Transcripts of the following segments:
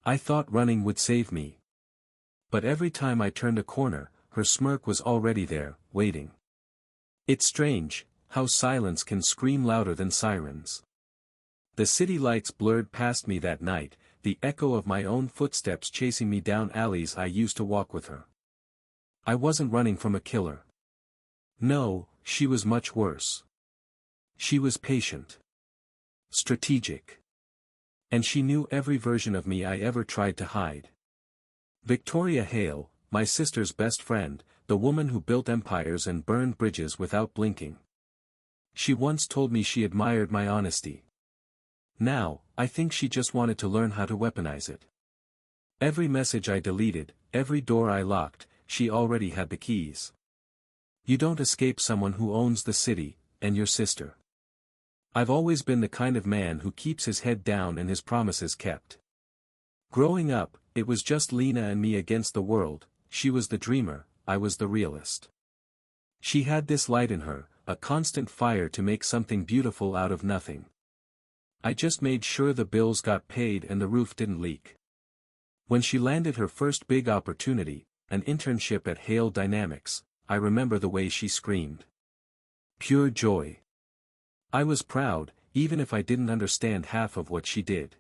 I thought running would save me. But every time I turned a corner, her smirk was already there, waiting. It's strange, how silence can scream louder than sirens. The city lights blurred past me that night, the echo of my own footsteps chasing me down alleys I used to walk with her. I wasn't running from a killer. No, she was much worse. She was patient. Strategic. And she knew every version of me I ever tried to hide. Victoria Hale, my sister's best friend, the woman who built empires and burned bridges without blinking. She once told me she admired my honesty. Now, I think she just wanted to learn how to weaponize it. Every message I deleted, every door I locked, she already had the keys. You don't escape someone who owns the city, and your sister. I've always been the kind of man who keeps his head down and his promises kept. Growing up, it was just Lena and me against the world. She was the dreamer, I was the realist. She had this light in her, a constant fire to make something beautiful out of nothing. I just made sure the bills got paid and the roof didn't leak. When she landed her first big opportunity, an internship at Hale Dynamics, I remember the way she screamed. Pure joy. I was proud, even if I didn't understand half of what she did.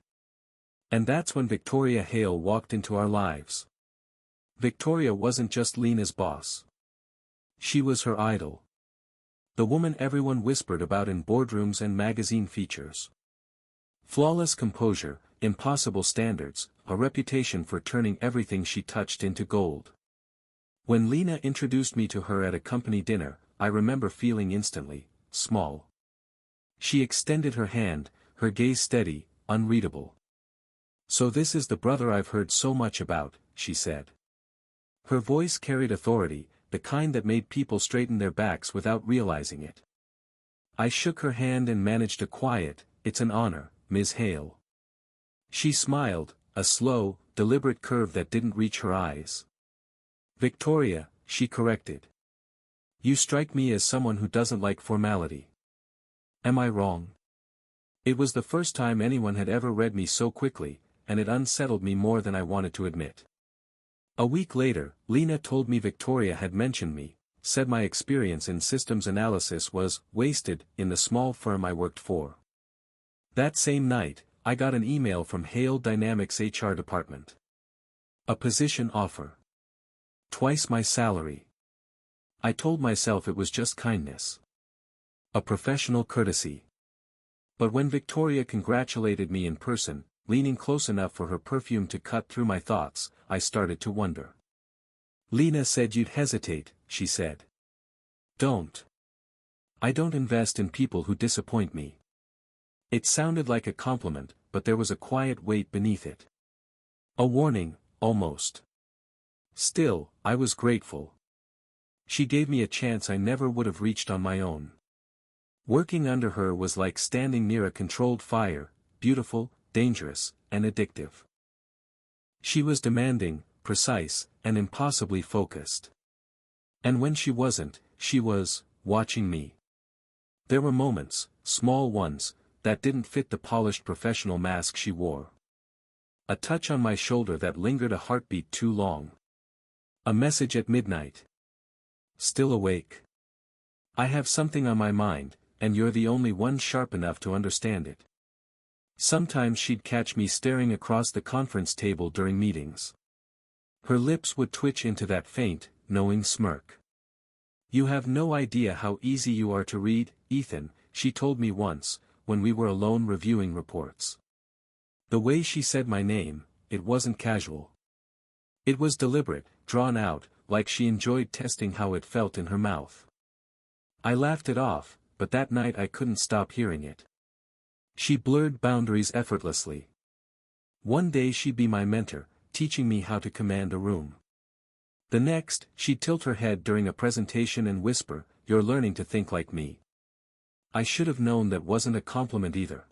And that's when Victoria Hale walked into our lives. Victoria wasn't just Lena's boss. She was her idol. The woman everyone whispered about in boardrooms and magazine features. Flawless composure, impossible standards, a reputation for turning everything she touched into gold. When Lena introduced me to her at a company dinner, I remember feeling instantly small. She extended her hand, her gaze steady, unreadable. "So this is the brother I've heard so much about," she said. Her voice carried authority, the kind that made people straighten their backs without realizing it. I shook her hand and managed a quiet, "It's an honor, Ms. Hale." She smiled, a slow, deliberate curve that didn't reach her eyes. "Victoria," she corrected. "You strike me as someone who doesn't like formality. Am I wrong?" It was the first time anyone had ever read me so quickly, and it unsettled me more than I wanted to admit. A week later, Lena told me Victoria had mentioned me, said my experience in systems analysis was wasted in the small firm I worked for. That same night, I got an email from Hale Dynamics HR department. A position offer. Twice my salary. I told myself it was just kindness. A professional courtesy. But when Victoria congratulated me in person, leaning close enough for her perfume to cut through my thoughts, I started to wonder. "Lena said you'd hesitate," she said. "Don't. I don't invest in people who disappoint me." It sounded like a compliment, but there was a quiet weight beneath it. A warning, almost. Still, I was grateful. She gave me a chance I never would have reached on my own. Working under her was like standing near a controlled fire, beautiful, dangerous, and addictive. She was demanding, precise, and impossibly focused. And when she wasn't, she was watching me. There were moments, small ones, that didn't fit the polished professional mask she wore. A touch on my shoulder that lingered a heartbeat too long. A message at midnight. "Still awake? I have something on my mind, and you're the only one sharp enough to understand it." Sometimes she'd catch me staring across the conference table during meetings. Her lips would twitch into that faint, knowing smirk. "You have no idea how easy you are to read, Ethan," she told me once, when we were alone reviewing reports. The way she said my name, it wasn't casual. It was deliberate, drawn out, like she enjoyed testing how it felt in her mouth. I laughed it off, but that night I couldn't stop hearing it. She blurred boundaries effortlessly. One day she'd be my mentor, teaching me how to command a room. The next, she'd tilt her head during a presentation and whisper, "You're learning to think like me." I should have known that wasn't a compliment either.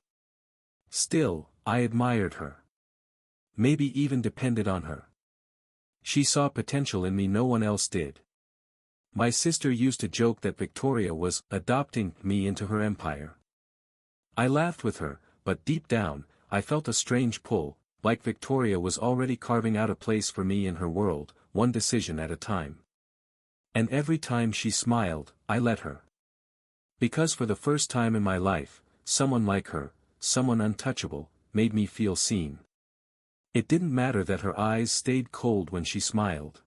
Still, I admired her. Maybe even depended on her. She saw potential in me no one else did. My sister used to joke that Victoria was adopting me into her empire. I laughed with her, but deep down, I felt a strange pull, like Victoria was already carving out a place for me in her world, one decision at a time. And every time she smiled, I let her. Because for the first time in my life, someone like her, someone untouchable, made me feel seen. It didn't matter that her eyes stayed cold when she smiled.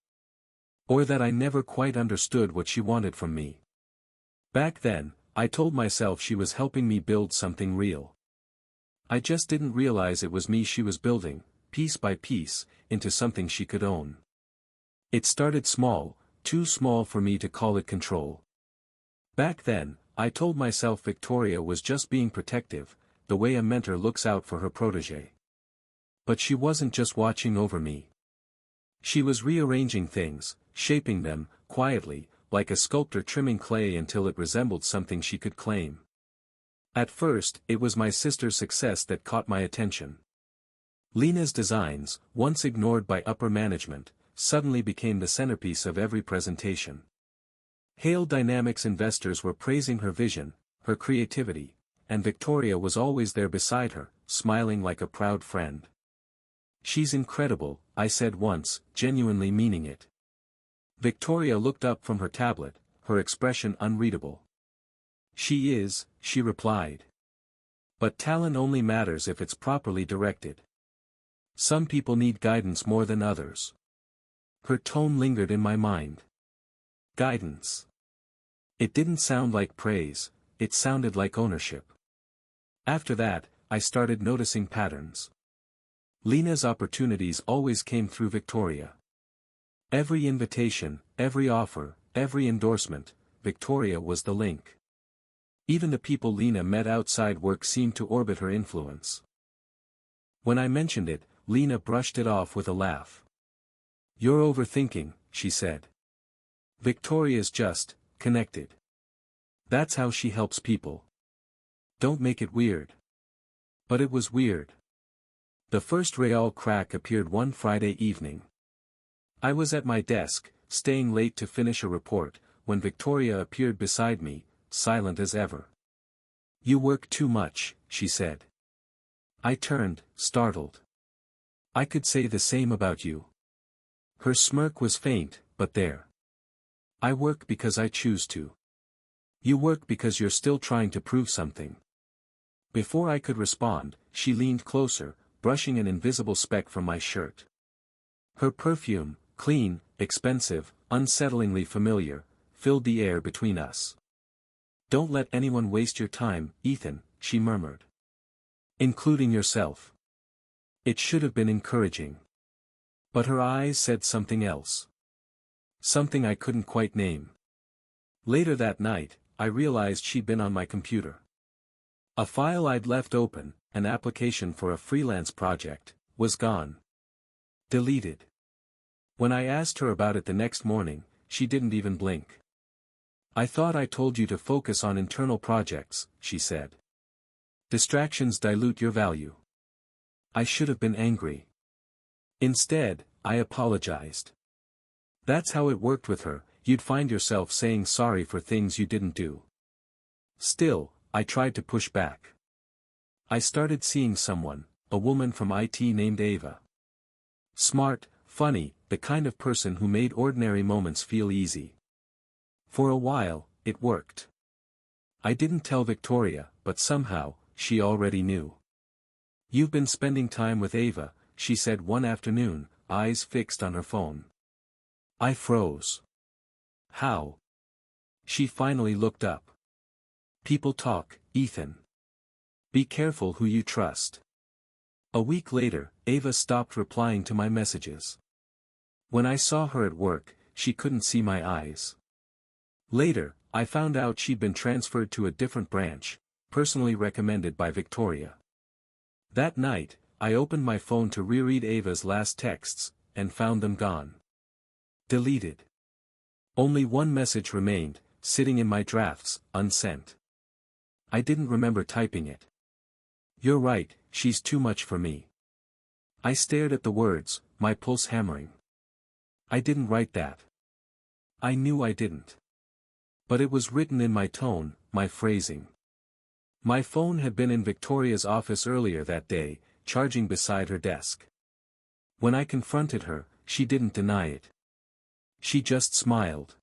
Or that I never quite understood what she wanted from me. Back then, I told myself she was helping me build something real. I just didn't realize it was me she was building, piece by piece, into something she could own. It started small, too small for me to call it control. Back then, I told myself Victoria was just being protective, the way a mentor looks out for her protege. But she wasn't just watching over me. She was rearranging things, shaping them, quietly, like a sculptor trimming clay until it resembled something she could claim. At first, it was my sister's success that caught my attention. Lena's designs, once ignored by upper management, suddenly became the centerpiece of every presentation. Hale Dynamics investors were praising her vision, her creativity, and Victoria was always there beside her, smiling like a proud friend. "She's incredible," I said once, genuinely meaning it. Victoria looked up from her tablet, her expression unreadable. "She is," she replied. "But talent only matters if it's properly directed. Some people need guidance more than others." Her tone lingered in my mind. Guidance. It didn't sound like praise, it sounded like ownership. After that, I started noticing patterns. Lena's opportunities always came through Victoria. Every invitation, every offer, every endorsement, Victoria was the link. Even the people Lena met outside work seemed to orbit her influence. When I mentioned it, Lena brushed it off with a laugh. "You're overthinking," she said. "Victoria's just connected. That's how she helps people. Don't make it weird." But it was weird. The first Real crack appeared one Friday evening. I was at my desk, staying late to finish a report, when Victoria appeared beside me, silent as ever. "You work too much," she said. I turned, startled. "I could say the same about you." Her smirk was faint, but there. "I work because I choose to. You work because you're still trying to prove something." Before I could respond, she leaned closer, brushing an invisible speck from my shirt. Her perfume, clean, expensive, unsettlingly familiar, filled the air between us. "Don't let anyone waste your time, Ethan," she murmured. "Including yourself." It should have been encouraging. But her eyes said something else. Something I couldn't quite name. Later that night, I realized she'd been on my computer. A file I'd left open, an application for a freelance project, was gone. Deleted. When I asked her about it the next morning, she didn't even blink. "I thought I told you to focus on internal projects," she said. "Distractions dilute your value." I should have been angry. Instead, I apologized. That's how it worked with her, you'd find yourself saying sorry for things you didn't do. Still, I tried to push back. I started seeing someone, a woman from IT named Ava. Smart, funny, the kind of person who made ordinary moments feel easy. For a while, it worked. I didn't tell Victoria, but somehow, she already knew. "You've been spending time with Ava," she said one afternoon, eyes fixed on her phone. I froze. "How?" She finally looked up. "People talk, Ethan. Be careful who you trust." A week later, Ava stopped replying to my messages. When I saw her at work, she couldn't see my eyes. Later, I found out she'd been transferred to a different branch, personally recommended by Victoria. That night, I opened my phone to reread Ava's last texts, and found them gone. Deleted. Only one message remained, sitting in my drafts, unsent. I didn't remember typing it. "You're right, she's too much for me." I stared at the words, my pulse hammering. I didn't write that. I knew I didn't. But it was written in my tone, my phrasing. My phone had been in Victoria's office earlier that day, charging beside her desk. When I confronted her, she didn't deny it. She just smiled.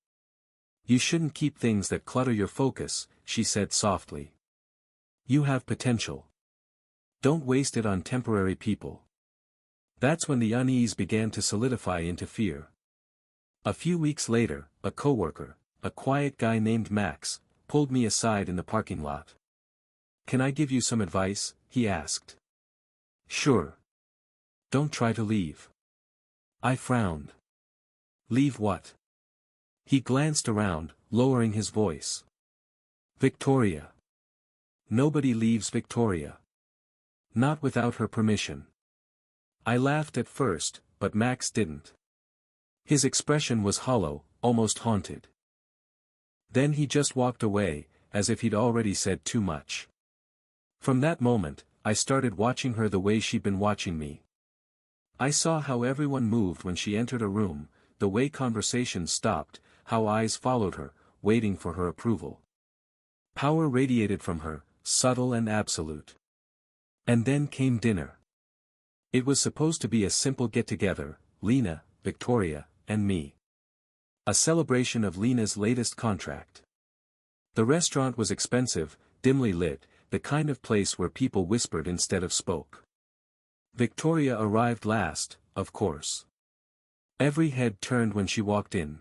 "You shouldn't keep things that clutter your focus," she said softly. "You have potential. Don't waste it on temporary people." That's when the unease began to solidify into fear. A few weeks later, a coworker, a quiet guy named Max, pulled me aside in the parking lot. "Can I give you some advice?" he asked. "Sure. Don't try to leave." I frowned. "Leave what?" He glanced around, lowering his voice. "Victoria. Nobody leaves Victoria. Not without her permission." I laughed at first, but Max didn't. His expression was hollow, almost haunted. Then he just walked away, as if he'd already said too much. From that moment, I started watching her the way she'd been watching me. I saw how everyone moved when she entered a room, the way conversations stopped, how eyes followed her, waiting for her approval. Power radiated from her, subtle and absolute. And then came dinner. It was supposed to be a simple get-together, Lena, Victoria, and me. A celebration of Lena's latest contract. The restaurant was expensive, dimly lit, the kind of place where people whispered instead of spoke. Victoria arrived last, of course. Every head turned when she walked in.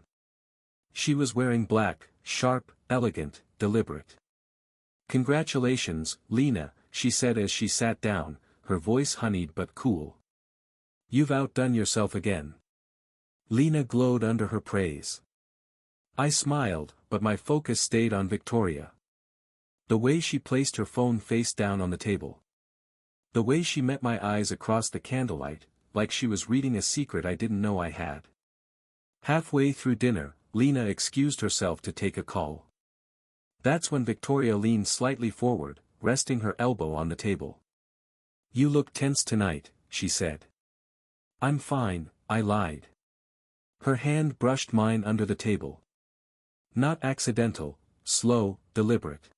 She was wearing black, sharp, elegant, deliberate. "Congratulations, Lena," she said as she sat down, her voice honeyed but cool. "You've outdone yourself again." Lena glowed under her praise. I smiled, but my focus stayed on Victoria. The way she placed her phone face down on the table. The way she met my eyes across the candlelight, like she was reading a secret I didn't know I had. Halfway through dinner, Lena excused herself to take a call. That's when Victoria leaned slightly forward, resting her elbow on the table. "You look tense tonight," she said. "I'm fine," I lied. Her hand brushed mine under the table. Not accidental, slow, deliberate.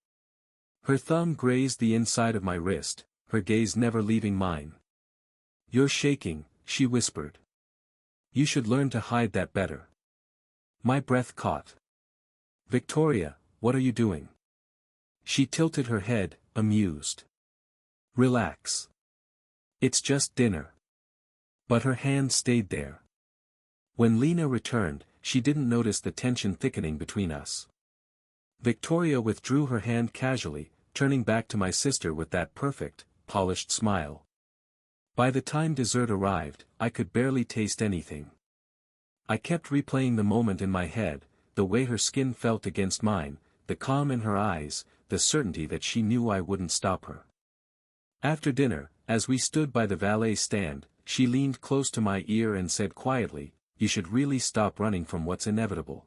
Her thumb grazed the inside of my wrist, her gaze never leaving mine. "You're shaking," she whispered. "You should learn to hide that better." My breath caught. "Victoria, what are you doing?" She tilted her head, amused. "Relax. It's just dinner." But her hand stayed there. When Lena returned, she didn't notice the tension thickening between us. Victoria withdrew her hand casually, turning back to my sister with that perfect, polished smile. By the time dessert arrived, I could barely taste anything. I kept replaying the moment in my head, the way her skin felt against mine, the calm in her eyes, the certainty that she knew I wouldn't stop her. After dinner, as we stood by the valet stand, she leaned close to my ear and said quietly, "You should really stop running from what's inevitable."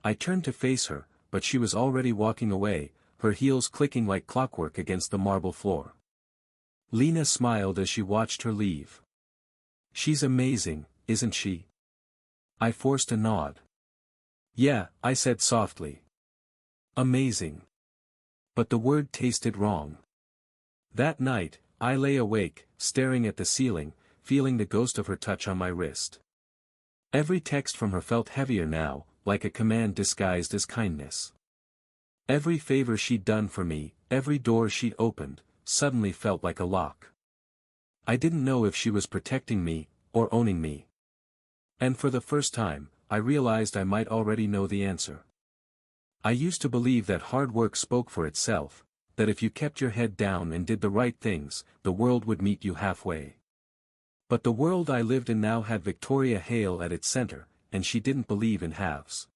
I turned to face her, but she was already walking away, her heels clicking like clockwork against the marble floor. Lena smiled as she watched her leave. "She's amazing, isn't she?" I forced a nod. "Yeah," I said softly. "Amazing." But the word tasted wrong. That night, I lay awake, staring at the ceiling, feeling the ghost of her touch on my wrist. Every text from her felt heavier now, like a command disguised as kindness. Every favor she'd done for me, every door she'd opened, suddenly felt like a lock. I didn't know if she was protecting me, or owning me. And for the first time, I realized I might already know the answer. I used to believe that hard work spoke for itself, that if you kept your head down and did the right things, the world would meet you halfway. But the world I lived in now had Victoria Hale at its center, and she didn't believe in halves.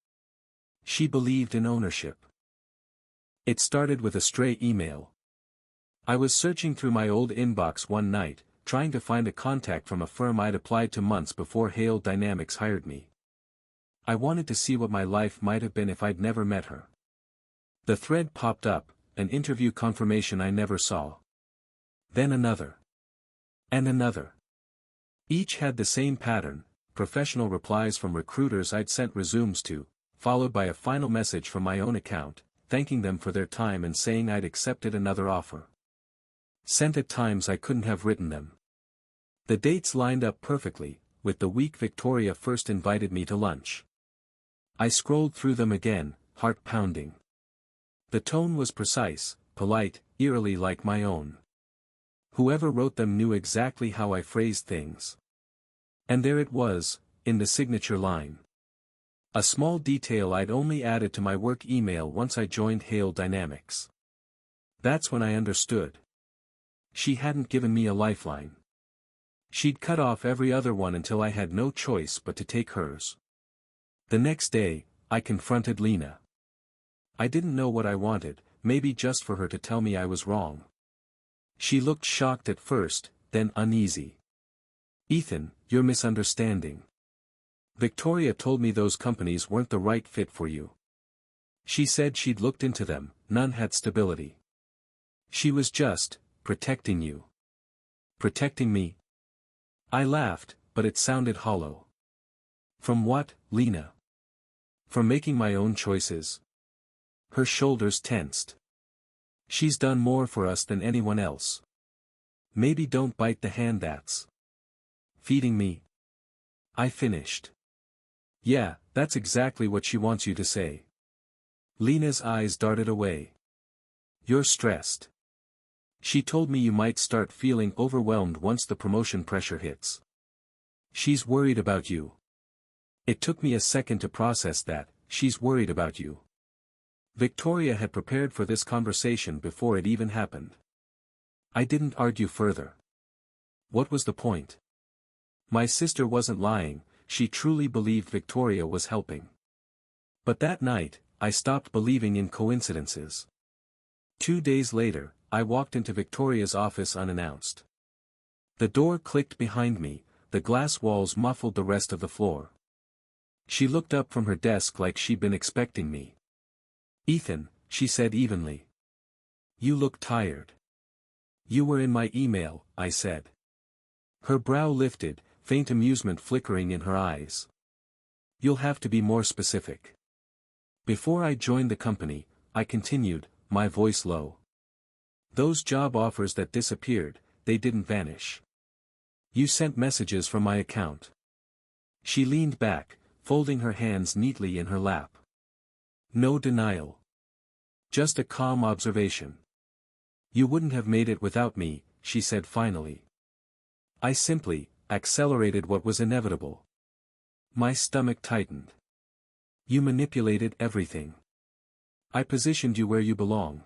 She believed in ownership. It started with a stray email. I was searching through my old inbox one night, trying to find a contact from a firm I'd applied to months before Hale Dynamics hired me. I wanted to see what my life might have been if I'd never met her. The thread popped up, an interview confirmation I never saw. Then another. And another. Each had the same pattern, professional replies from recruiters I'd sent resumes to, followed by a final message from my own account, thanking them for their time and saying I'd accepted another offer. Sent at times I couldn't have written them. The dates lined up perfectly, with the week Victoria first invited me to lunch. I scrolled through them again, heart pounding. The tone was precise, polite, eerily like my own. Whoever wrote them knew exactly how I phrased things. And there it was, in the signature line. A small detail I'd only added to my work email once I joined Hale Dynamics. That's when I understood. She hadn't given me a lifeline. She'd cut off every other one until I had no choice but to take hers. The next day, I confronted Lena. I didn't know what I wanted, maybe just for her to tell me I was wrong. She looked shocked at first, then uneasy. "Ethan, you're misunderstanding. Victoria told me those companies weren't the right fit for you. She said she'd looked into them, none had stability. She was just protecting you." "Protecting me?" I laughed, but it sounded hollow. "From what, Lena? From making my own choices?" Her shoulders tensed. "She's done more for us than anyone else. Maybe don't bite the hand that's feeding me." I finished. "Yeah, that's exactly what she wants you to say." Lena's eyes darted away. "You're stressed. She told me you might start feeling overwhelmed once the promotion pressure hits. She's worried about you." It took me a second to process that. She's worried about you. Victoria had prepared for this conversation before it even happened. I didn't argue further. What was the point? My sister wasn't lying, she truly believed Victoria was helping. But that night, I stopped believing in coincidences. 2 days later, I walked into Victoria's office unannounced. The door clicked behind me, the glass walls muffled the rest of the floor. She looked up from her desk like she'd been expecting me. "Ethan," she said evenly. "You look tired." "You were in my email," I said. Her brow lifted, faint amusement flickering in her eyes. "You'll have to be more specific." "Before I joined the company," I continued, my voice low. "Those job offers that disappeared, they didn't vanish. You sent messages from my account." She leaned back, folding her hands neatly in her lap. No denial. Just a calm observation. "You wouldn't have made it without me," she said finally. I simply accelerated what was inevitable. My stomach tightened. "You manipulated everything. I positioned you where you belong."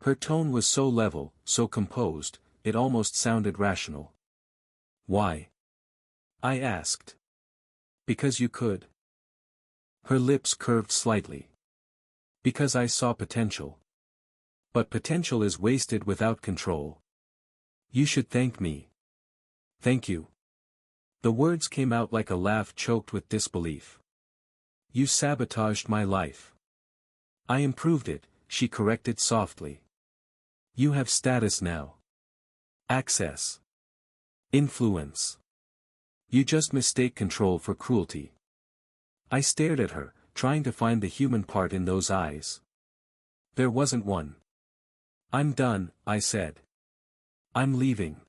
Her tone was so level, so composed, it almost sounded rational. "Why?" I asked. "Because you could." Her lips curved slightly. "Because I saw potential. But potential is wasted without control. You should thank me." "Thank you." The words came out like a laugh choked with disbelief. "You sabotaged my life." "I improved it," she corrected softly. "You have status now. Access. Influence. You just mistake control for cruelty." I stared at her, trying to find the human part in those eyes. There wasn't one. "I'm done," I said. "I'm leaving."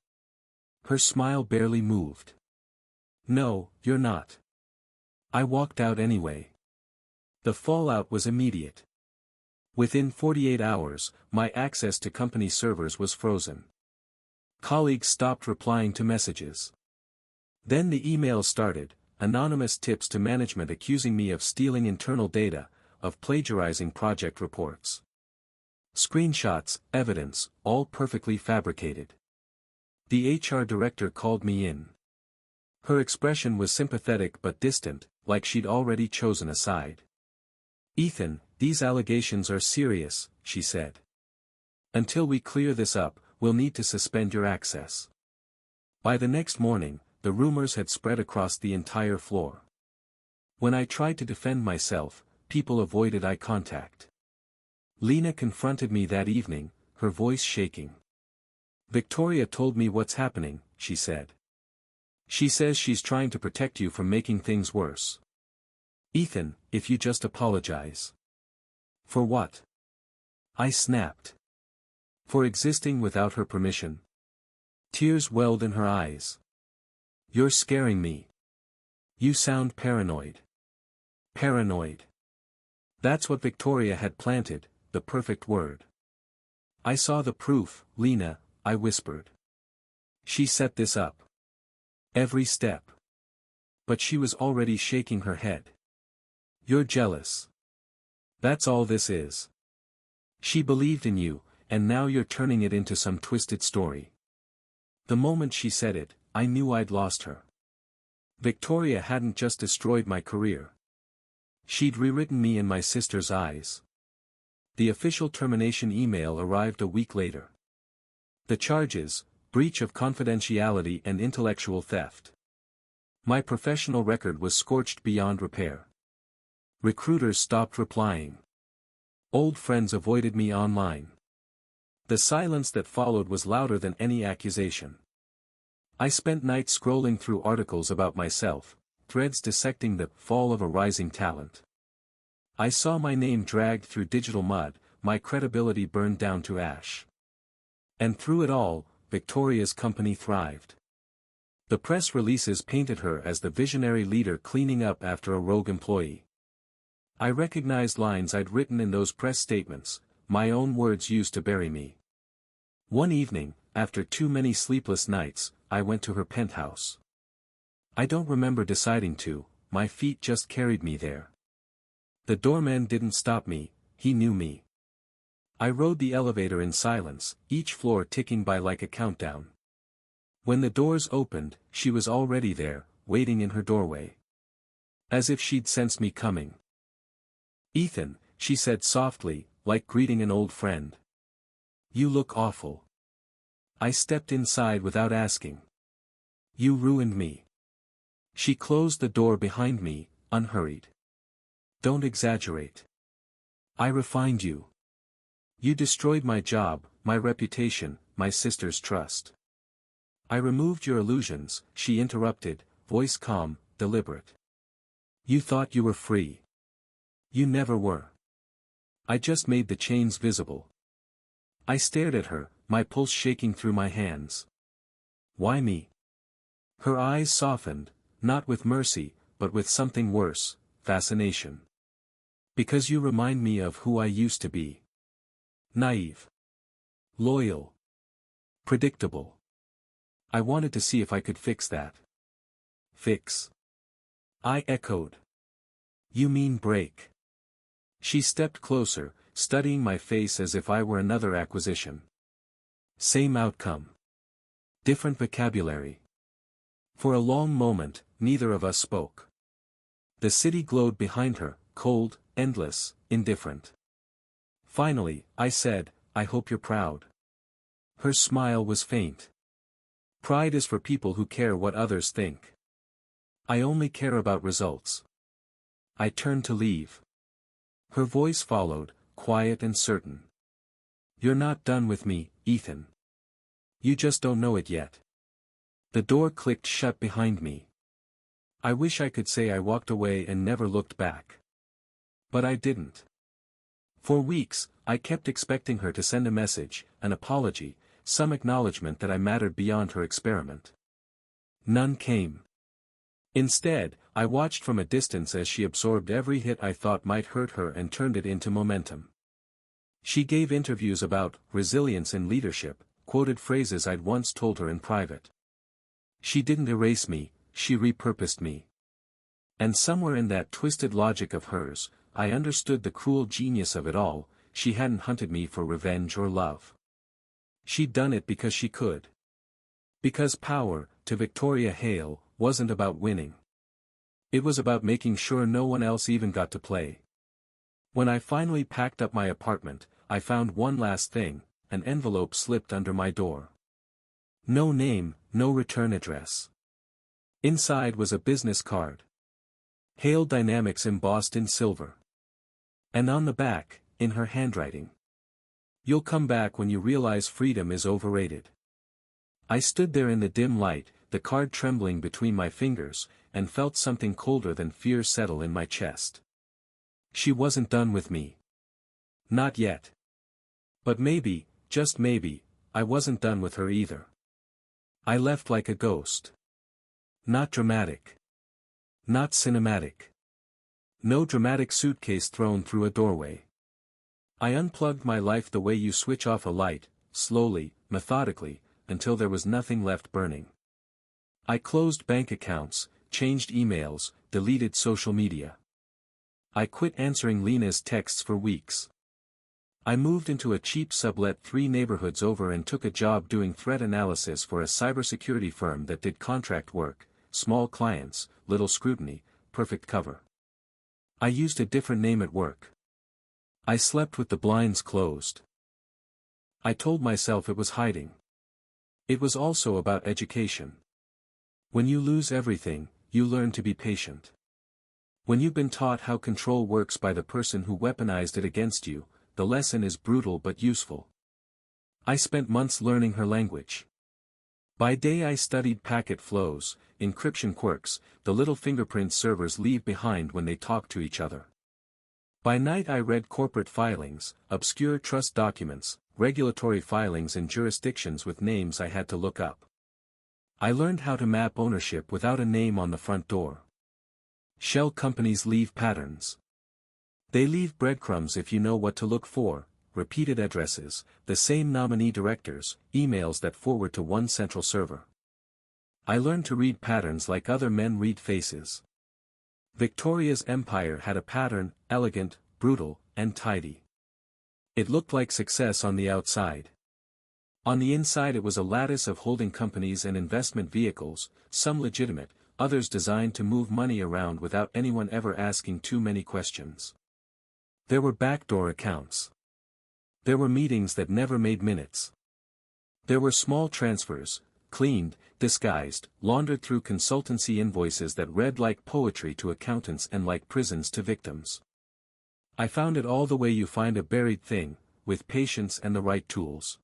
Her smile barely moved. "No, you're not." I walked out anyway. The fallout was immediate. Within 48 hours, my access to company servers was frozen. Colleagues stopped replying to messages. Then the emails started, anonymous tips to management accusing me of stealing internal data, of plagiarizing project reports. Screenshots, evidence, all perfectly fabricated. The HR director called me in. Her expression was sympathetic but distant, like she'd already chosen a side. "Ethan, these allegations are serious," she said. "Until we clear this up, we'll need to suspend your access." By the next morning, the rumors had spread across the entire floor. When I tried to defend myself, people avoided eye contact. Lena confronted me that evening, her voice shaking. "Victoria told me what's happening," she said. "She says she's trying to protect you from making things worse. Ethan, if you just apologize." "For what?" I snapped. For existing without her permission. Tears welled in her eyes. You're scaring me. You sound paranoid. Paranoid. That's what Victoria had planted, the perfect word. I saw the proof, Lena, I whispered. She set this up. Every step. But she was already shaking her head. You're jealous. That's all this is. She believed in you, and now you're turning it into some twisted story. The moment she said it, I knew I'd lost her. Victoria hadn't just destroyed my career. She'd rewritten me in my sister's eyes. The official termination email arrived a week later. The charges: breach of confidentiality and intellectual theft. My professional record was scorched beyond repair. Recruiters stopped replying. Old friends avoided me online. The silence that followed was louder than any accusation. I spent nights scrolling through articles about myself, threads dissecting the fall of a rising talent. I saw my name dragged through digital mud, my credibility burned down to ash. And through it all, Victoria's company thrived. The press releases painted her as the visionary leader cleaning up after a rogue employee. I recognized lines I'd written in those press statements, my own words used to bury me. One evening, after too many sleepless nights, I went to her penthouse. I don't remember deciding to, my feet just carried me there. The doorman didn't stop me, he knew me. I rode the elevator in silence, each floor ticking by like a countdown. When the doors opened, she was already there, waiting in her doorway. As if she'd sensed me coming. "Ethan," she said softly, like greeting an old friend. "You look awful." I stepped inside without asking. "You ruined me." She closed the door behind me, unhurried. "Don't exaggerate. I refined you. You destroyed my job, my reputation, my sister's trust." "I removed your illusions," she interrupted, voice calm, deliberate. "You thought you were free. You never were. I just made the chains visible." I stared at her, my pulse shaking through my hands. "Why me?" Her eyes softened, not with mercy, but with something worse, fascination. "Because you remind me of who I used to be. Naive. Loyal. Predictable. I wanted to see if I could fix that." "Fix?" I echoed. "You mean break." She stepped closer, studying my face as if I were another acquisition. "Same outcome. Different vocabulary." For a long moment, neither of us spoke. The city glowed behind her, cold, endless, indifferent. Finally, I said, "I hope you're proud." Her smile was faint. "Pride is for people who care what others think. I only care about results." I turned to leave. Her voice followed, quiet and certain. "You're not done with me, Ethan. You just don't know it yet." The door clicked shut behind me. I wish I could say I walked away and never looked back. But I didn't. For weeks, I kept expecting her to send a message, an apology, some acknowledgement that I mattered beyond her experiment. None came. Instead, I watched from a distance as she absorbed every hit I thought might hurt her and turned it into momentum. She gave interviews about resilience and leadership, quoted phrases I'd once told her in private. She didn't erase me, she repurposed me. And somewhere in that twisted logic of hers, I understood the cruel genius of it all. She hadn't hunted me for revenge or love. She'd done it because she could. Because power, to Victoria Hale, wasn't about winning. It was about making sure no one else even got to play. When I finally packed up my apartment, I found one last thing, an envelope slipped under my door. No name, no return address. Inside was a business card. Hale Dynamics embossed in silver. And on the back, in her handwriting. "You'll come back when you realize freedom is overrated." I stood there in the dim light, the card trembling between my fingers, and felt something colder than fear settle in my chest. She wasn't done with me. Not yet. But maybe, just maybe, I wasn't done with her either. I left like a ghost. Not dramatic. Not cinematic. No dramatic suitcase thrown through a doorway. I unplugged my life the way you switch off a light, slowly, methodically, until there was nothing left burning. I closed bank accounts, changed emails, deleted social media. I quit answering Lena's texts for weeks. I moved into a cheap sublet 3 neighborhoods over and took a job doing threat analysis for a cybersecurity firm that did contract work, small clients, little scrutiny, perfect cover. I used a different name at work. I slept with the blinds closed. I told myself it was hiding. It was also about education. When you lose everything, you learn to be patient. When you've been taught how control works by the person who weaponized it against you, the lesson is brutal but useful. I spent months learning her language. By day I studied packet flows, encryption quirks, the little fingerprints servers leave behind when they talk to each other. By night I read corporate filings, obscure trust documents, regulatory filings and jurisdictions with names I had to look up. I learned how to map ownership without a name on the front door. Shell companies leave patterns. They leave breadcrumbs if you know what to look for, repeated addresses, the same nominee directors, emails that forward to one central server. I learned to read patterns like other men read faces. Victoria's empire had a pattern, elegant, brutal, and tidy. It looked like success on the outside. On the inside it was a lattice of holding companies and investment vehicles, some legitimate, others designed to move money around without anyone ever asking too many questions. There were backdoor accounts. There were meetings that never made minutes. There were small transfers, cleaned, disguised, laundered through consultancy invoices that read like poetry to accountants and like prisons to victims. I found it all the way you find a buried thing, with patience and the right tools.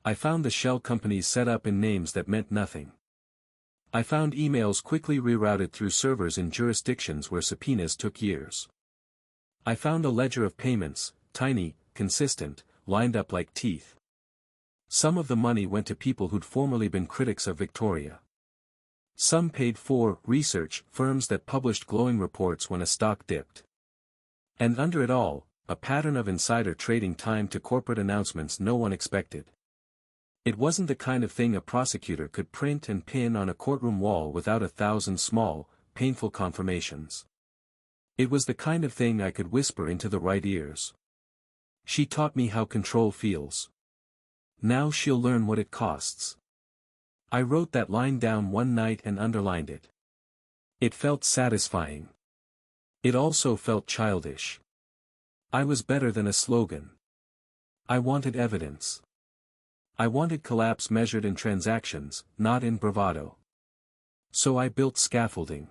I found the shell companies set up in names that meant nothing. I found emails quickly rerouted through servers in jurisdictions where subpoenas took years. I found a ledger of payments, tiny, consistent, lined up like teeth. Some of the money went to people who'd formerly been critics of Victoria. Some paid for research firms that published glowing reports when a stock dipped. And under it all, a pattern of insider trading time to corporate announcements no one expected. It wasn't the kind of thing a prosecutor could print and pin on a courtroom wall without 1,000 small, painful confirmations. It was the kind of thing I could whisper into the right ears. She taught me how control feels. Now she'll learn what it costs. I wrote that line down one night and underlined it. It felt satisfying. It also felt childish. I was better than a slogan. I wanted evidence. I wanted collapse measured in transactions, not in bravado. So I built scaffolding.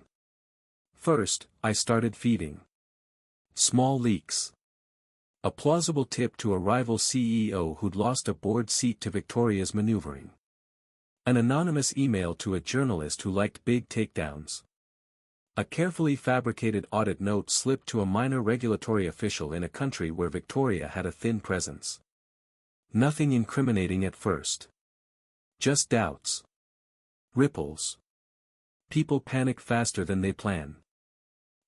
First, I started feeding. Small leaks. A plausible tip to a rival CEO who'd lost a board seat to Victoria's maneuvering. An anonymous email to a journalist who liked big takedowns. A carefully fabricated audit note slipped to a minor regulatory official in a country where Victoria had a thin presence. Nothing incriminating at first. Just doubts. Ripples. People panic faster than they plan.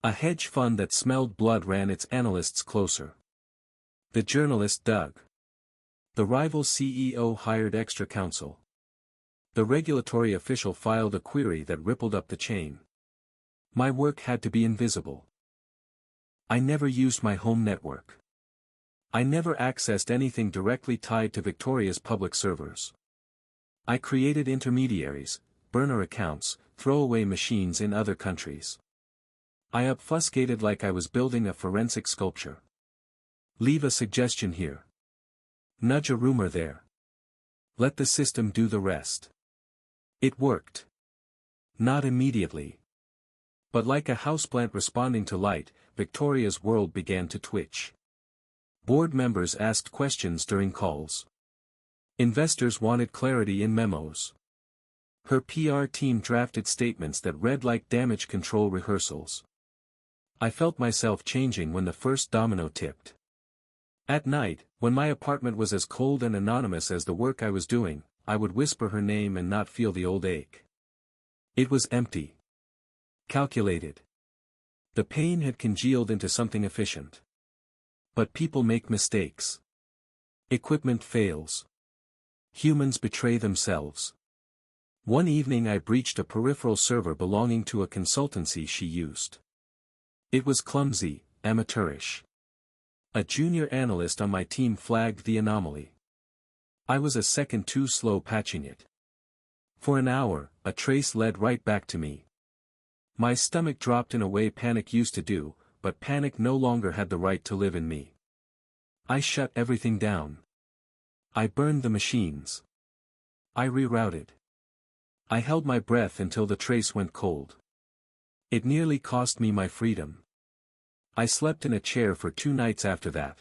A hedge fund that smelled blood ran its analysts closer. The journalist dug. The rival CEO hired extra counsel. The regulatory official filed a query that rippled up the chain. My work had to be invisible. I never used my home network. I never accessed anything directly tied to Victoria's public servers. I created intermediaries, burner accounts, throwaway machines in other countries. I obfuscated like I was building a forensic sculpture. Leave a suggestion here. Nudge a rumor there. Let the system do the rest. It worked. Not immediately. But like a houseplant responding to light, Victoria's world began to twitch. Board members asked questions during calls. Investors wanted clarity in memos. Her PR team drafted statements that read like damage control rehearsals. I felt myself changing when the first domino tipped. At night, when my apartment was as cold and anonymous as the work I was doing, I would whisper her name and not feel the old ache. It was empty. Calculated. The pain had congealed into something efficient. But people make mistakes. Equipment fails. Humans betray themselves. One evening I breached a peripheral server belonging to a consultancy she used. It was clumsy, amateurish. A junior analyst on my team flagged the anomaly. I was a second too slow patching it. For an hour, a trace led right back to me. My stomach dropped in a way panic used to do, but panic no longer had the right to live in me. I shut everything down. I burned the machines. I rerouted. I held my breath until the trace went cold. It nearly cost me my freedom. I slept in a chair for 2 nights after that.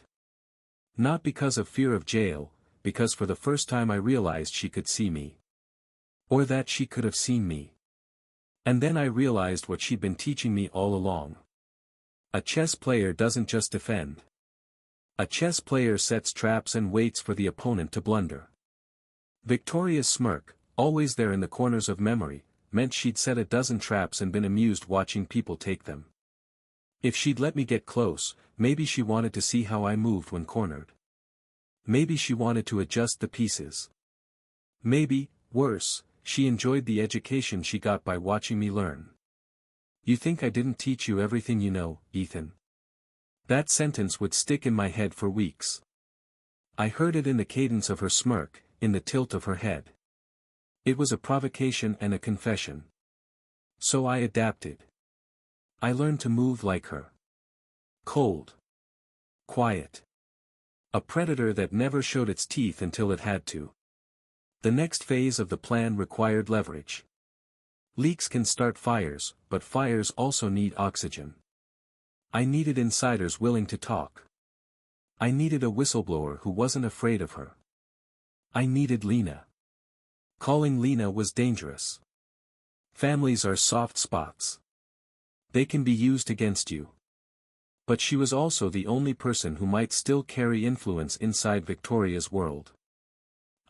Not because of fear of jail, because for the first time I realized she could see me. Or that she could have seen me. And then I realized what she'd been teaching me all along. A chess player doesn't just defend. A chess player sets traps and waits for the opponent to blunder. Victoria's smirk, always there in the corners of memory, meant she'd set a dozen traps and been amused watching people take them. If she'd let me get close, maybe she wanted to see how I moved when cornered. Maybe she wanted to adjust the pieces. Maybe, worse, she enjoyed the education she got by watching me learn. You think I didn't teach you everything you know, Ethan? That sentence would stick in my head for weeks. I heard it in the cadence of her smirk, in the tilt of her head. It was a provocation and a confession. So I adapted. I learned to move like her. Cold. Quiet. A predator that never showed its teeth until it had to. The next phase of the plan required leverage. Leaks can start fires, but fires also need oxygen. I needed insiders willing to talk. I needed a whistleblower who wasn't afraid of her. I needed Lena. Calling Lena was dangerous. Families are soft spots. They can be used against you. But she was also the only person who might still carry influence inside Victoria's world.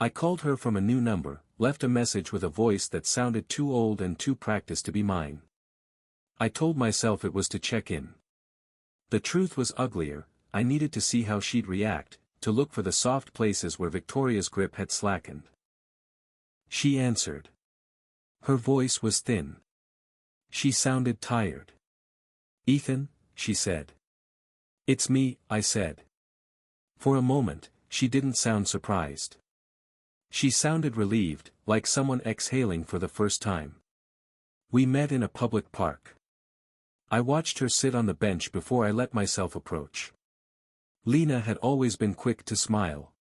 I called her from a new number, left a message with a voice that sounded too old and too practiced to be mine. I told myself it was to check in. The truth was uglier, I needed to see how she'd react, to look for the soft places where Victoria's grip had slackened. She answered. Her voice was thin. She sounded tired. Ethan, she said. It's me, I said. For a moment, she didn't sound surprised. She sounded relieved, like someone exhaling for the first time. We met in a public park. I watched her sit on the bench before I let myself approach. Lena had always been quick to smile.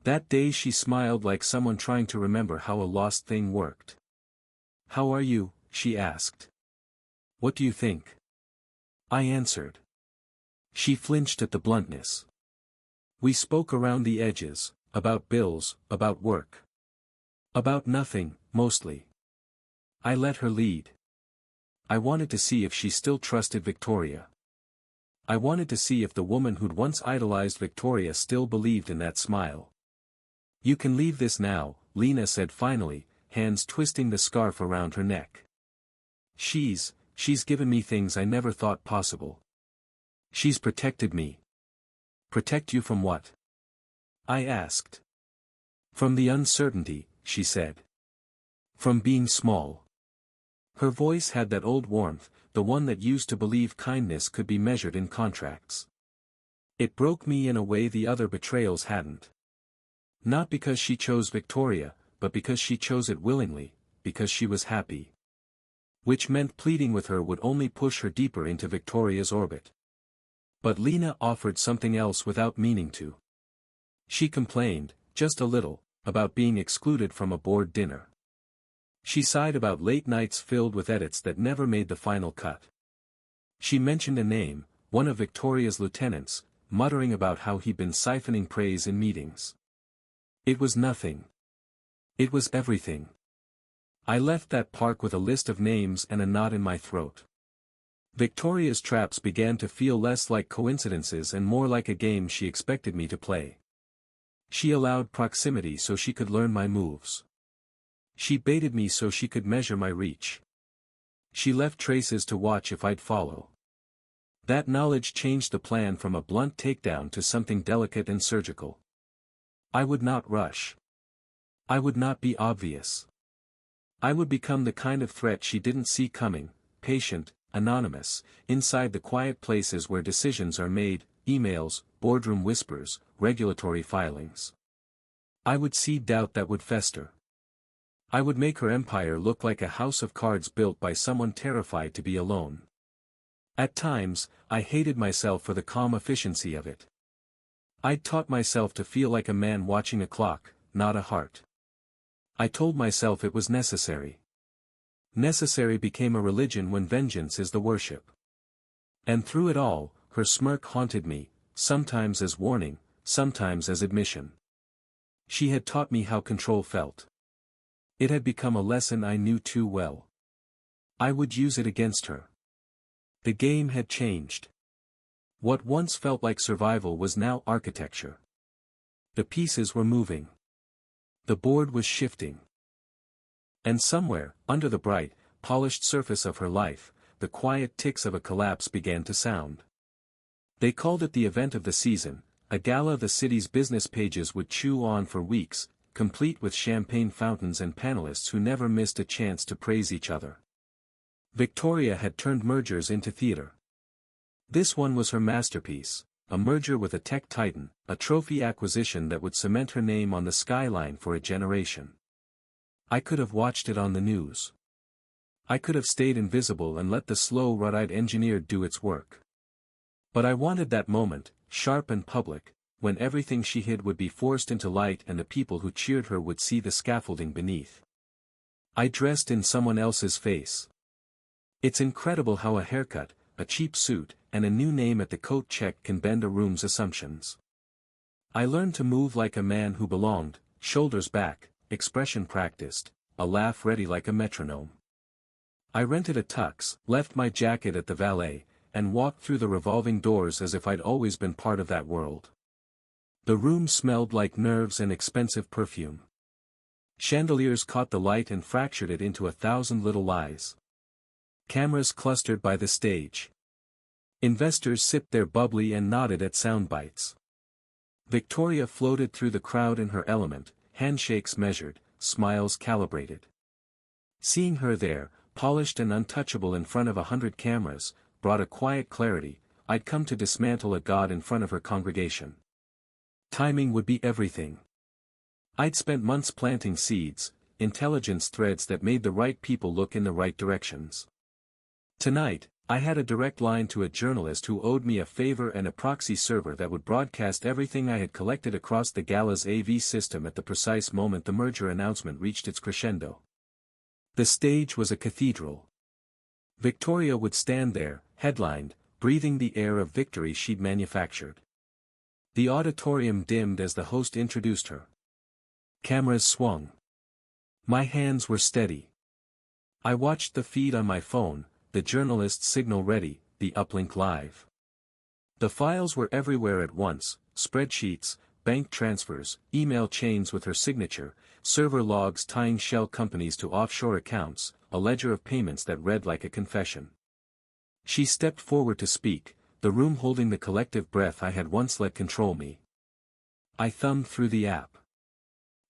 That day she smiled like someone trying to remember how a lost thing worked. How are you? She asked. What do you think? I answered. She flinched at the bluntness. We spoke around the edges, about bills, about work. About nothing, mostly. I let her lead. I wanted to see if she still trusted Victoria. I wanted to see if the woman who'd once idolized Victoria still believed in that smile. You can leave this now, Lena said finally, hands twisting the scarf around her neck. She's given me things I never thought possible. She's protected me. Protect you from what? I asked. From the uncertainty, she said. From being small. Her voice had that old warmth, the one that used to believe kindness could be measured in contracts. It broke me in a way the other betrayals hadn't. Not because she chose Victoria, but because she chose it willingly, because she was happy. Which meant pleading with her would only push her deeper into Victoria's orbit. But Lena offered something else without meaning to. She complained, just a little, about being excluded from a board dinner. She sighed about late nights filled with edits that never made the final cut. She mentioned a name, one of Victoria's lieutenants, muttering about how he'd been siphoning praise in meetings. It was nothing. It was everything. I left that park with a list of names and a knot in my throat. Victoria's traps began to feel less like coincidences and more like a game she expected me to play. She allowed proximity so she could learn my moves. She baited me so she could measure my reach. She left traces to watch if I'd follow. That knowledge changed the plan from a blunt takedown to something delicate and surgical. I would not rush. I would not be obvious. I would become the kind of threat she didn't see coming, patient, anonymous, inside the quiet places where decisions are made, emails, boardroom whispers, regulatory filings. I would seed doubt that would fester. I would make her empire look like a house of cards built by someone terrified to be alone. At times, I hated myself for the calm efficiency of it. I'd taught myself to feel like a man watching a clock, not a heart. I told myself it was necessary. Necessary became a religion when vengeance is the worship. And through it all, her smirk haunted me, sometimes as warning, sometimes as admission. She had taught me how control felt. It had become a lesson I knew too well. I would use it against her. The game had changed. What once felt like survival was now architecture. The pieces were moving. The board was shifting. And somewhere, under the bright, polished surface of her life, the quiet ticks of a collapse began to sound. They called it the event of the season, a gala the city's business pages would chew on for weeks, complete with champagne fountains and panelists who never missed a chance to praise each other. Victoria had turned mergers into theater. This one was her masterpiece, a merger with a tech titan, a trophy acquisition that would cement her name on the skyline for a generation. I could have watched it on the news. I could have stayed invisible and let the slow red-eyed engineer do its work. But I wanted that moment, sharp and public, when everything she hid would be forced into light and the people who cheered her would see the scaffolding beneath. I dressed in someone else's face. It's incredible how a haircut, a cheap suit, and a new name at the coat check can bend a room's assumptions. I learned to move like a man who belonged, shoulders back, expression practiced, a laugh ready like a metronome. I rented a tux, left my jacket at the valet, and walked through the revolving doors as if I'd always been part of that world. The room smelled like nerves and expensive perfume. Chandeliers caught the light and fractured it into 1,000 little lies. Cameras clustered by the stage. Investors sipped their bubbly and nodded at sound bites. Victoria floated through the crowd in her element, handshakes measured, smiles calibrated. Seeing her there, polished and untouchable in front of 100 cameras, brought a quiet clarity. I'd come to dismantle a god in front of her congregation. Timing would be everything. I'd spent months planting seeds, intelligence threads that made the right people look in the right directions. Tonight, I had a direct line to a journalist who owed me a favor and a proxy server that would broadcast everything I had collected across the gala's AV system at the precise moment the merger announcement reached its crescendo. The stage was a cathedral. Victoria would stand there, headlined, breathing the air of victory she'd manufactured. The auditorium dimmed as the host introduced her. Cameras swung. My hands were steady. I watched the feed on my phone, the journalist's signal ready, the uplink live. The files were everywhere at once, spreadsheets, bank transfers, email chains with her signature, server logs tying shell companies to offshore accounts, a ledger of payments that read like a confession. She stepped forward to speak, the room holding the collective breath I had once let control me. I thumbed through the app.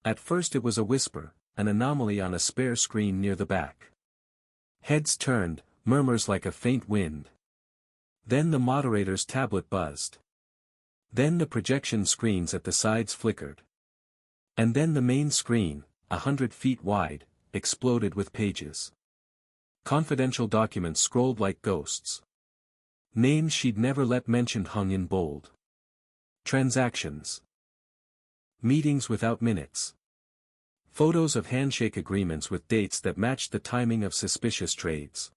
At first it was a whisper, an anomaly on a spare screen near the back. Heads turned, murmurs like a faint wind. Then the moderator's tablet buzzed. Then the projection screens at the sides flickered. And then the main screen, 100 feet wide, exploded with pages. Confidential documents scrolled like ghosts. Names she'd never let mentioned hung in bold. Transactions. Meetings without minutes. Photos of handshake agreements with dates that matched the timing of suspicious trades.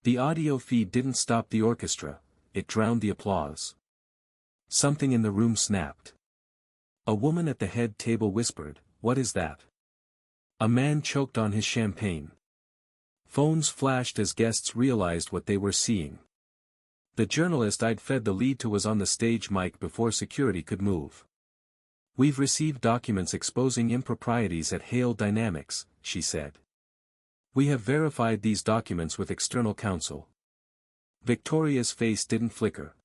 The audio feed didn't stop the orchestra, it drowned the applause. Something in the room snapped. A woman at the head table whispered, "What is that?" A man choked on his champagne. Phones flashed as guests realized what they were seeing. The journalist I'd fed the lead to was on the stage mic before security could move. "We've received documents exposing improprieties at Hale Dynamics," she said. "We have verified these documents with external counsel." Victoria's face didn't flicker.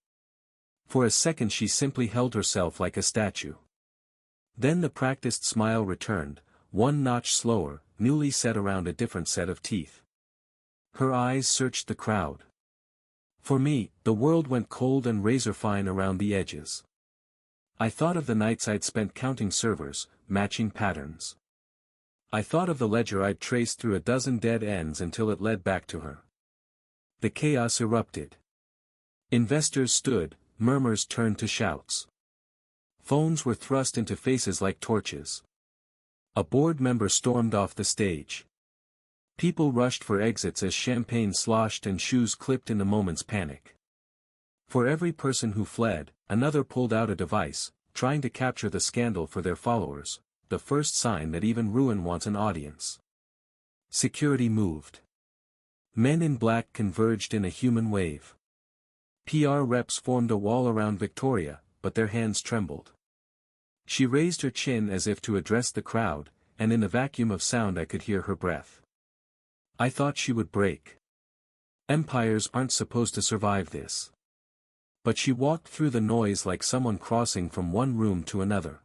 For a second she simply held herself like a statue. Then the practiced smile returned, one notch slower, newly set around a different set of teeth. Her eyes searched the crowd. For me, the world went cold and razor-fine around the edges. I thought of the nights I'd spent counting servers, matching patterns. I thought of the ledger I'd traced through a dozen dead ends until it led back to her. The chaos erupted. Investors stood, murmurs turned to shouts. Phones were thrust into faces like torches. A board member stormed off the stage. People rushed for exits as champagne sloshed and shoes clipped in the moment's panic. For every person who fled, another pulled out a device, trying to capture the scandal for their followers, the first sign that even ruin wants an audience. Security moved. Men in black converged in a human wave. PR reps formed a wall around Victoria, but their hands trembled. She raised her chin as if to address the crowd, and in the vacuum of sound I could hear her breath. I thought she would break. Empires aren't supposed to survive this. But she walked through the noise like someone crossing from one room to another.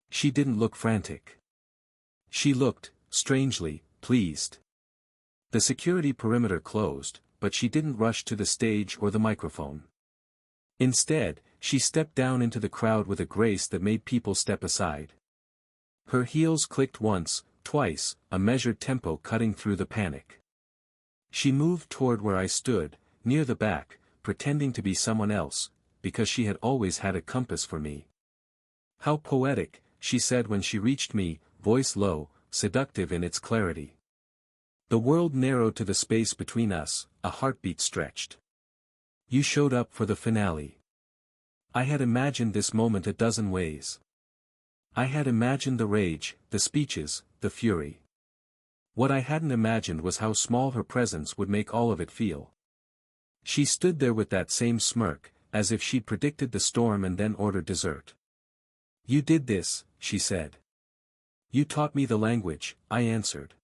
She didn't look frantic. She looked, strangely, pleased. The security perimeter closed, but she didn't rush to the stage or the microphone. Instead, she stepped down into the crowd with a grace that made people step aside. Her heels clicked once, twice, a measured tempo cutting through the panic. She moved toward where I stood, near the back, pretending to be someone else, because she had always had a compass for me. "How poetic," she said when she reached me, voice low, seductive in its clarity. The world narrowed to the space between us, a heartbeat stretched. "You showed up for the finale." I had imagined this moment a dozen ways. I had imagined the rage, the speeches, the fury. What I hadn't imagined was how small her presence would make all of it feel. She stood there with that same smirk, as if she'd predicted the storm and then ordered dessert. "You did this," she said. "You taught me the language," I answered.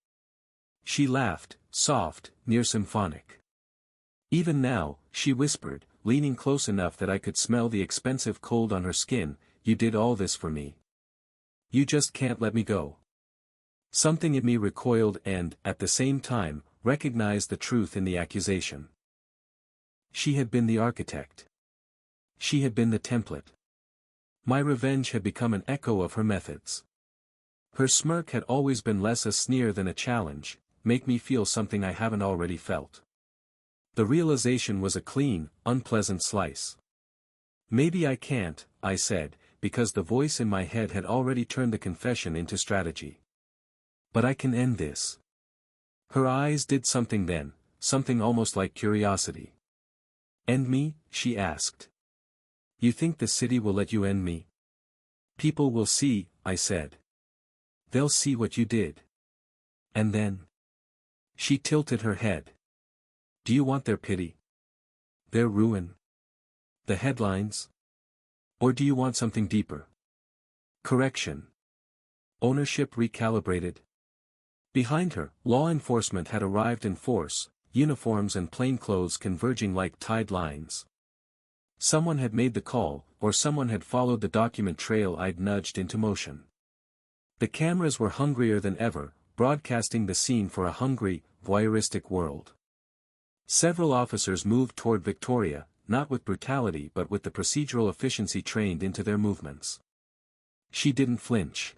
She laughed, soft, near symphonic. "Even now," she whispered, leaning close enough that I could smell the expensive cold on her skin, "you did all this for me. You just can't let me go." Something in me recoiled and, at the same time, recognized the truth in the accusation. She had been the architect. She had been the template. My revenge had become an echo of her methods. Her smirk had always been less a sneer than a challenge, "Make me feel something I haven't already felt." The realization was a clean, unpleasant slice. "Maybe I can't," I said, because the voice in my head had already turned the confession into strategy. "But I can end this." Her eyes did something then, something almost like curiosity. "End me?" she asked. "You think the city will let you end me?" "People will see," I said. "They'll see what you did. And then?" She tilted her head. "Do you want their pity? Their ruin? The headlines? Or do you want something deeper? Correction. Ownership recalibrated?" Behind her, law enforcement had arrived in force, uniforms and plainclothes converging like tide lines. Someone had made the call, or someone had followed the document trail I'd nudged into motion. The cameras were hungrier than ever, broadcasting the scene for a hungry, voyeuristic world. Several officers moved toward Victoria, not with brutality but with the procedural efficiency trained into their movements. She didn't flinch.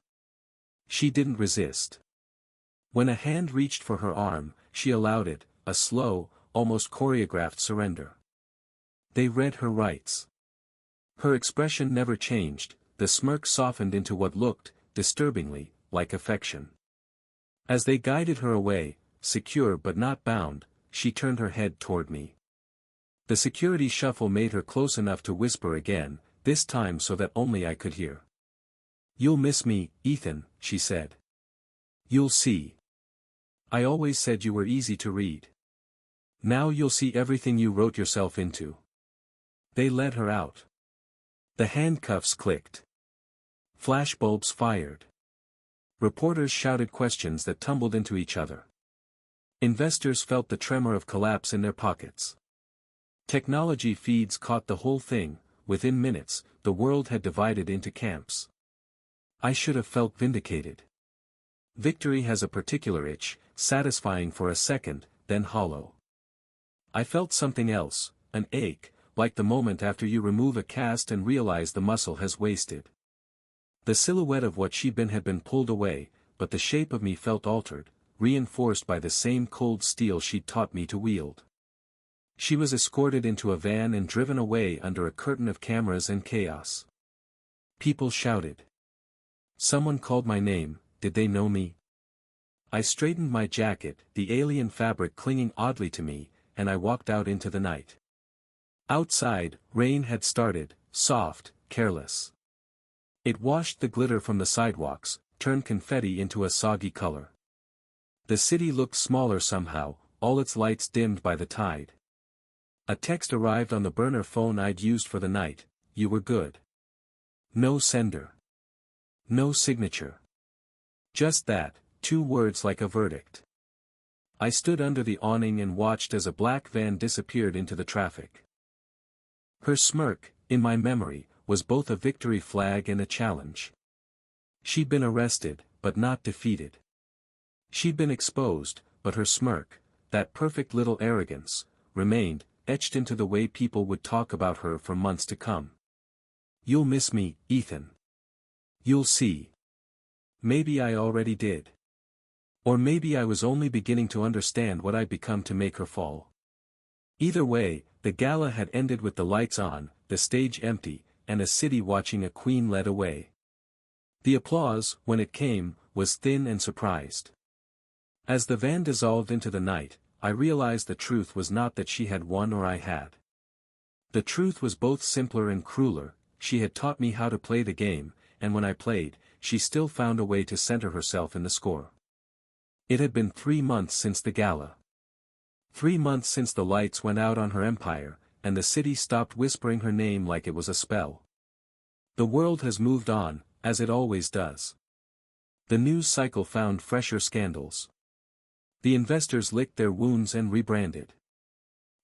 She didn't resist. When a hand reached for her arm, she allowed it, a slow, almost choreographed surrender. They read her rights. Her expression never changed, the smirk softened into what looked, disturbingly, like affection. As they guided her away, secure but not bound, she turned her head toward me. The security shuffle made her close enough to whisper again, this time so that only I could hear. "You'll miss me, Ethan," she said. "You'll see." I always said you were easy to read. Now you'll see everything you wrote yourself into. They led her out. The handcuffs clicked. Flashbulbs fired. Reporters shouted questions that tumbled into each other. Investors felt the tremor of collapse in their pockets. Technology feeds caught the whole thing. Within minutes, the world had divided into camps. I should have felt vindicated. Victory has a particular itch, satisfying for a second, then hollow. I felt something else, an ache, like the moment after you remove a cast and realize the muscle has wasted. The silhouette of what she'd been had been pulled away, but the shape of me felt altered, reinforced by the same cold steel she'd taught me to wield. She was escorted into a van and driven away under a curtain of cameras and chaos. People shouted. Someone called my name. Did they know me? I straightened my jacket, the alien fabric clinging oddly to me, and I walked out into the night. Outside, rain had started, soft, careless. It washed the glitter from the sidewalks, turned confetti into a soggy color. The city looked smaller somehow, all its lights dimmed by the tide. A text arrived on the burner phone I'd used for the night. You were good. No sender. No signature. Just that, 2 words like a verdict. I stood under the awning and watched as a black van disappeared into the traffic. Her smirk, in my memory, was both a victory flag and a challenge. She'd been arrested, but not defeated. She'd been exposed, but her smirk, that perfect little arrogance, remained, etched into the way people would talk about her for months to come. You'll miss me, Ethan. You'll see. Maybe I already did. Or maybe I was only beginning to understand what I'd become to make her fall. Either way, the gala had ended with the lights on, the stage empty, and a city watching a queen led away. The applause, when it came, was thin and surprised. As the van dissolved into the night, I realized the truth was not that she had won or I had. The truth was both simpler and crueler. She had taught me how to play the game, and when I played, she still found a way to center herself in the score. It had been 3 months since the gala. 3 months since the lights went out on her empire, and the city stopped whispering her name like it was a spell. The world has moved on, as it always does. The news cycle found fresher scandals. The investors licked their wounds and rebranded.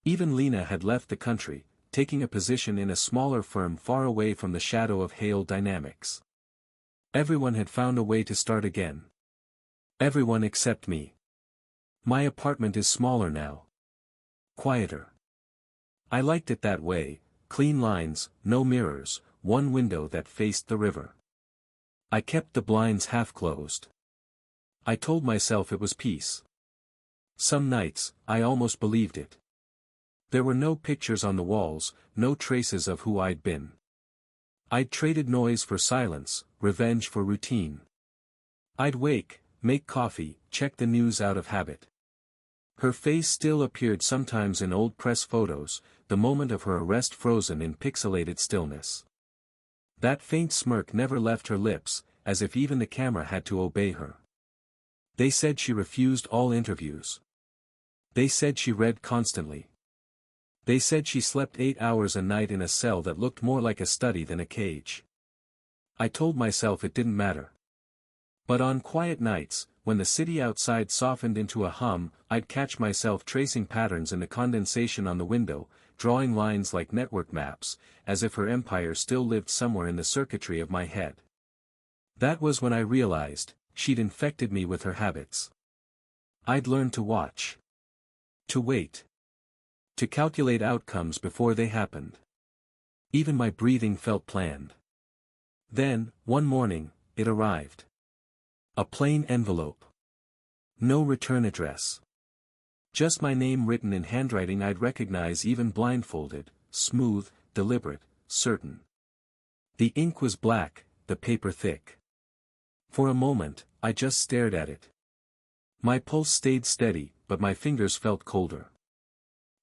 Even Lena had left the country, taking a position in a smaller firm far away from the shadow of Hale dynamics. Everyone had found a way to start again. Everyone except me. My apartment is smaller now. Quieter. I liked it that way, clean lines, no mirrors, one window that faced the river. I kept the blinds half closed. I told myself it was peace. Some nights, I almost believed it. There were no pictures on the walls, no traces of who I'd been. I'd traded noise for silence, revenge for routine. I'd wake, make coffee, check the news out of habit. Her face still appeared sometimes in old press photos, the moment of her arrest frozen in pixelated stillness. That faint smirk never left her lips, as if even the camera had to obey her. They said she refused all interviews. They said she read constantly. They said she slept 8 hours a night in a cell that looked more like a study than a cage. I told myself it didn't matter. But on quiet nights, when the city outside softened into a hum, I'd catch myself tracing patterns in the condensation on the window, drawing lines like network maps, as if her empire still lived somewhere in the circuitry of my head. That was when I realized, she'd infected me with her habits. I'd learned to watch. To wait. To calculate outcomes before they happened. Even my breathing felt planned. Then, one morning, it arrived. A plain envelope. No return address. Just my name written in handwriting I'd recognize even blindfolded, smooth, deliberate, certain. The ink was black, the paper thick. For a moment, I just stared at it. My pulse stayed steady, but my fingers felt colder.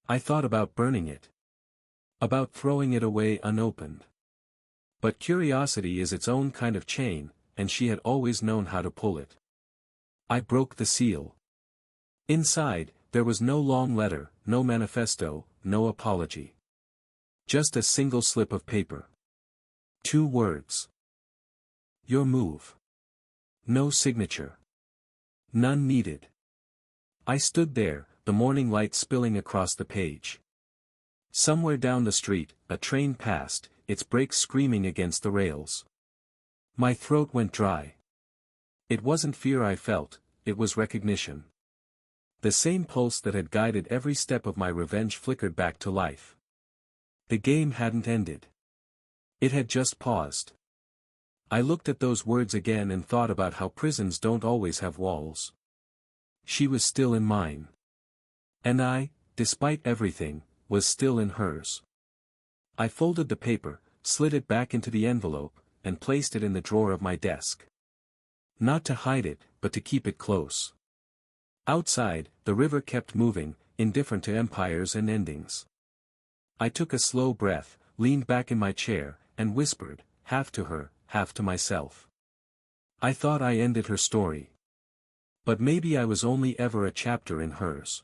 I thought about burning it. About throwing it away unopened. But curiosity is its own kind of chain, and she had always known how to pull it. I broke the seal. Inside, there was no long letter, no manifesto, no apology. Just a single slip of paper. 2 words. Your move. No signature. None needed. I stood there, the morning light spilling across the page. Somewhere down the street, a train passed, its brakes screaming against the rails. My throat went dry. It wasn't fear I felt, it was recognition. The same pulse that had guided every step of my revenge flickered back to life. The game hadn't ended. It had just paused. I looked at those words again and thought about how prisons don't always have walls. She was still in mine. And I, despite everything, was still in hers. I folded the paper, slid it back into the envelope, and placed it in the drawer of my desk. Not to hide it, but to keep it close. Outside, the river kept moving, indifferent to empires and endings. I took a slow breath, leaned back in my chair, and whispered, half to her, half to myself. I thought I ended her story. But maybe I was only ever a chapter in hers.